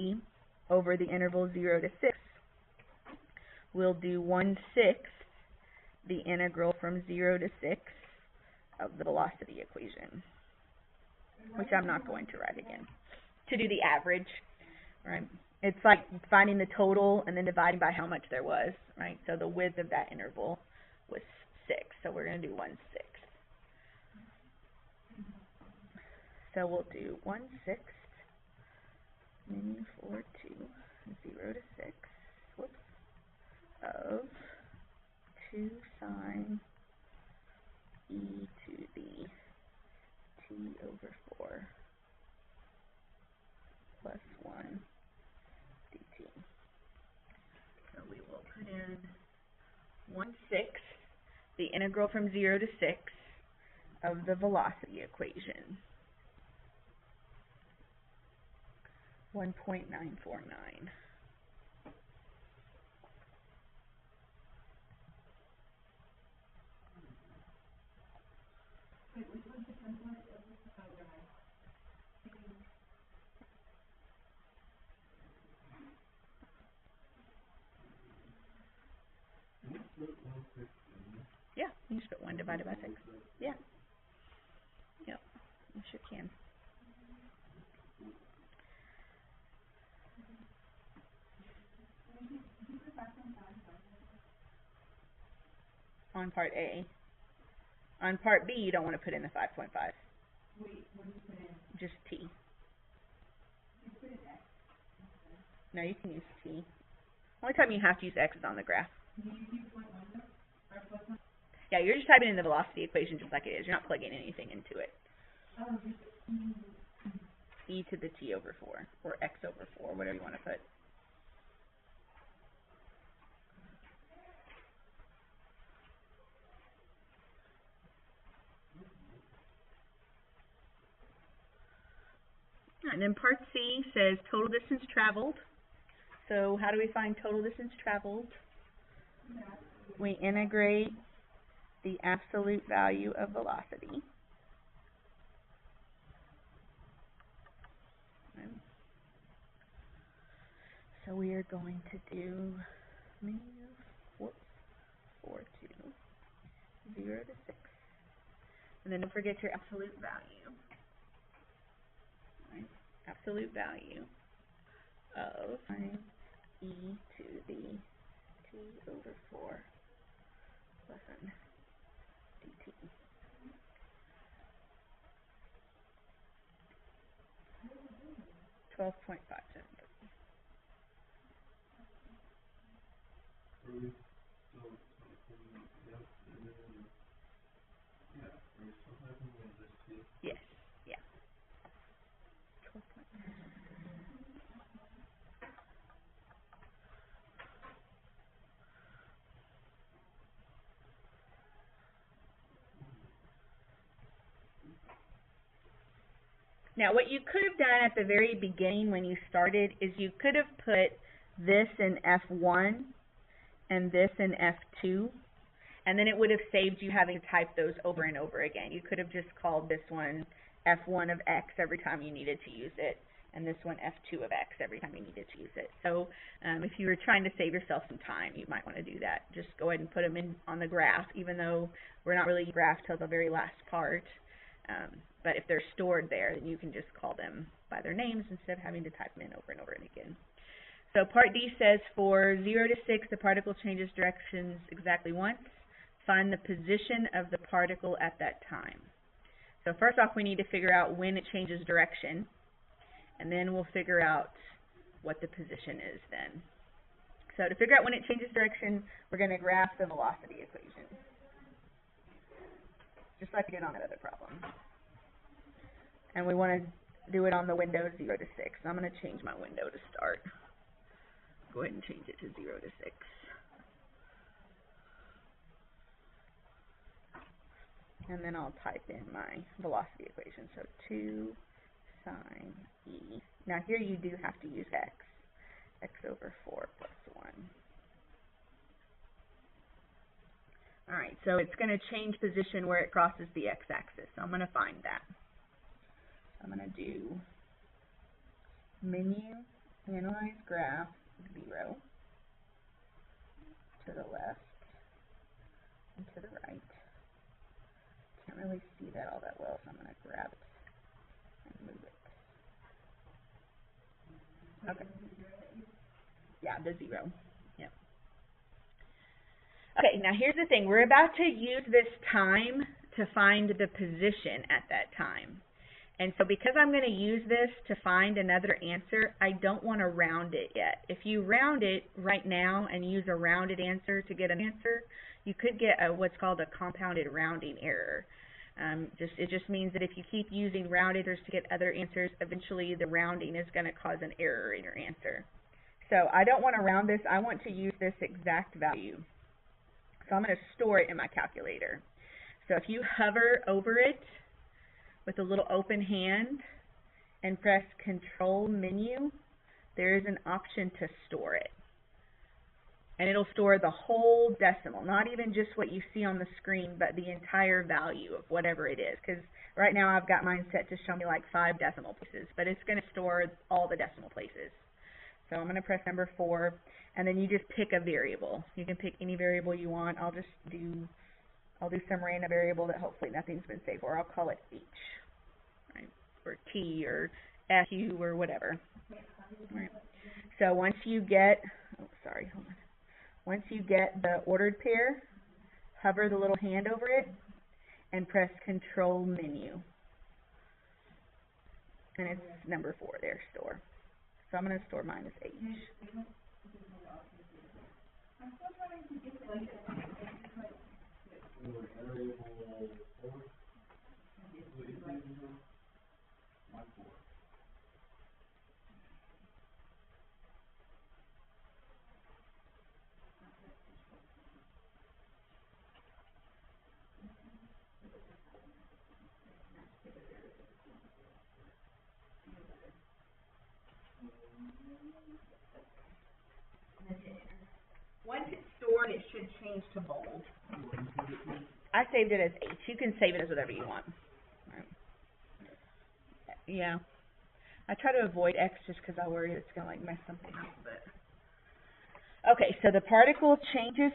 t over the interval 0 to 6, we'll do 1/6 the integral from 0 to 6 of the velocity equation, which I'm not going to write again, to do the average, right? It's like finding the total and then dividing by how much there was, right? So the width of that interval was 6, so we're going to do 1/6. So we'll do 1/6 menu for 2, 0 to 6, whoops, of 2 sine e to the t over 4 plus 1 dt. So we will put in 1/6 the integral from 0 to 6 of the velocity equation, 1.949. Yeah, you just put 1 divided by 6. Yeah. Yep, you sure can. On part A. On part B, you don't want to put in the 5.5. Wait, what do you put in? Just t. You put in x. No, you can use t. Only time you have to use x is on the graph. Do you use 0.1 though? Or plus 1? Yeah, you're just typing in the velocity equation just like it is. You're not plugging anything into it. Oh, just E to the t over 4, or x over 4, whatever you want to put. And then part C says total distance traveled. So how do we find total distance traveled? We integrate the absolute value of velocity. Okay. So we are going to do 4 to 0 to 6. And then don't forget your absolute value. Right? Absolute value of e to the t over 4 plus n dt. $12.57. Yes, yeah. 12. Now, what you could have done at the very beginning when you started is you could have put this in F1 and this in F2, and then it would have saved you having to type those over and over again. You could have just called this one F1 of X every time you needed to use it, and this one F2 of X every time you needed to use it. So if you were trying to save yourself some time, you might want to do that. Just go ahead and put them in on the graph, even though we're not really graph till the very last part. But if they're stored there, then you can just call them by their names instead of having to type them in over and over and again. So part D says for 0 to 6, the particle changes directions exactly once. Find the position of the particle at that time. So first off, we need to figure out when it changes direction, and then we'll figure out what the position is then. So to figure out when it changes direction, we're going to graph the velocity equation, just like we did on that other problem. And we want to do it on the window 0 to 6. So I'm going to change my window to start. Go ahead and change it to 0 to 6. And then I'll type in my velocity equation. So 2 sine e. Now here you do have to use x. X over 4 plus 1. Alright, so it's going to change position where it crosses the x-axis. So I'm going to find that. I'm going to do menu Analyze graph 0 to the left and to the right. Can't really see that all that well, so I'm going to grab it and move it. Okay. Yeah, the 0. Yep. Okay, now here's the thing. We're about to use this time to find the position at that time. And so because I'm going to use this to find another answer, I don't want to round it yet. If you round it right now and use a rounded answer to get an answer, you could get what's called a compounded rounding error. It just means that if you keep using rounders to get other answers, eventually the rounding is going to cause an error in your answer. So I don't want to round this. I want to use this exact value. So I'm going to store it in my calculator. So if you hover over it with a little open hand and press Control Menu, there is an option to store it. And it'll store the whole decimal, not even just what you see on the screen, but the entire value of whatever it is. Because right now I've got mine set to show me like 5 decimal places, but it's going to store all the decimal places. So I'm going to press number 4, and then you just pick a variable. You can pick any variable you want. I'll do some random variable that hopefully nothing's been saved for. I'll call it H, right? Or T or FU or whatever. Right. So once you get, once you get the ordered pair, hover the little hand over it and press Control Menu. And it's number 4 there, store. So I'm going to store mine as H. Once it's stored, it should change to bold. I saved it as H. You can save it as whatever you want. Right. Yeah. I try to avoid X just because I worry it's going to like mess something up. But okay, so the particle changes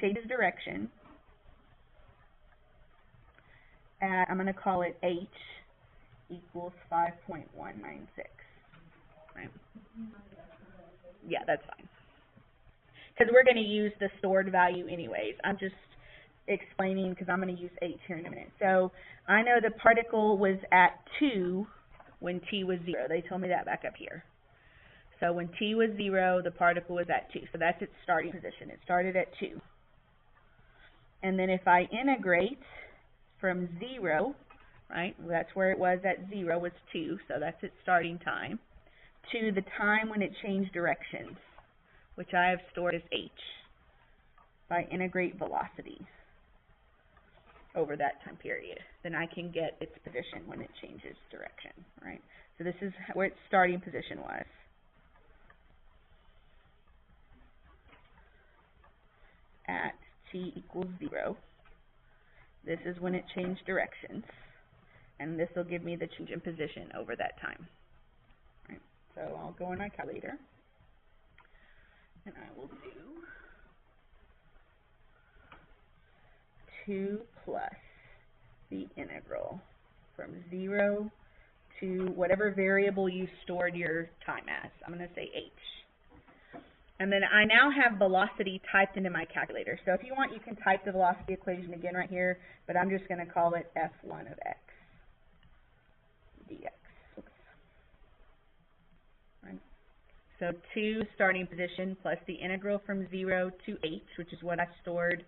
changes direction. At, I'm going to call it H equals 5.196. Right. Yeah, that's fine. Because we're going to use the stored value anyways. I'm just explaining because I'm going to use H here in a minute. So I know the particle was at 2 when T was 0. They told me that back up here. So when T was 0, the particle was at 2. So that's its starting position. It started at 2. And then if I integrate from 0, right, that's where it was at 0 was 2. So that's its starting time, to the time when it changed directions, which I have stored as H. If I integrate velocity over that time period, then I can get its position when it changes direction, right? So this is where its starting position was. At T equals 0. This is when it changed directions. And this will give me the change in position over that time. Right. So I'll go in my calculator. And I will do 2 plus the integral from 0 to whatever variable you stored your time as. I'm going to say H. And then I now have velocity typed into my calculator. So if you want, you can type the velocity equation again right here, but I'm just going to call it F1 of x dx. Oops. Right. So 2 starting position plus the integral from 0 to h, which is what I stored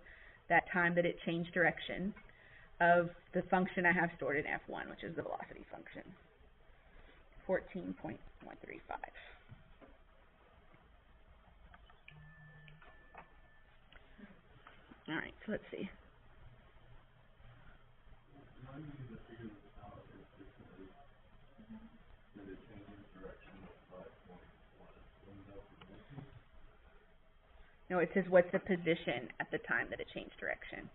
that time that it changed direction, of the function I have stored in F1, which is the velocity function, 14.135. All right, so let's see. No, it says what's the position at the time that it changed direction.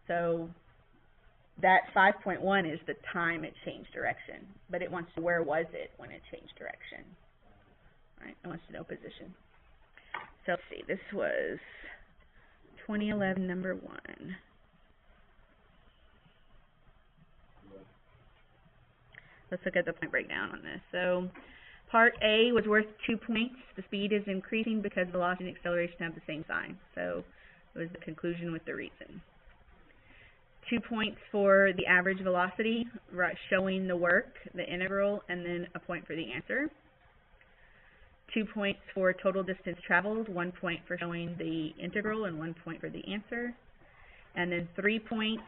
So that 5.1 is the time it changed direction, but it wants to know where was it when it changed direction. Right? It wants to know position. So let's see, this was 2011 number 1. Let's look at the point breakdown on this. So part A was worth 2 points. The speed is increasing because velocity and acceleration have the same sign. So it was the conclusion with the reason. 2 points for the average velocity, right, showing the work, the integral, and then a point for the answer. 2 points for total distance traveled, 1 point for showing the integral, and 1 point for the answer. And then 3 points,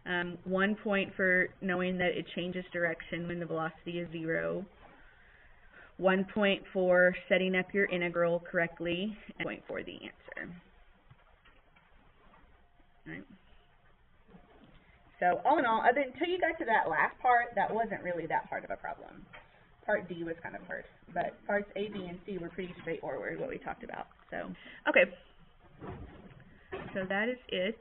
1 point for knowing that it changes direction when the velocity is 0. 1 point for setting up your integral correctly, and 1 point for the answer. Right. So all in all, until you got to that last part, that wasn't really that hard of a problem. Part D was kind of hard, but parts A, B, and C were pretty straightforward, what we talked about. So, okay. So that is it.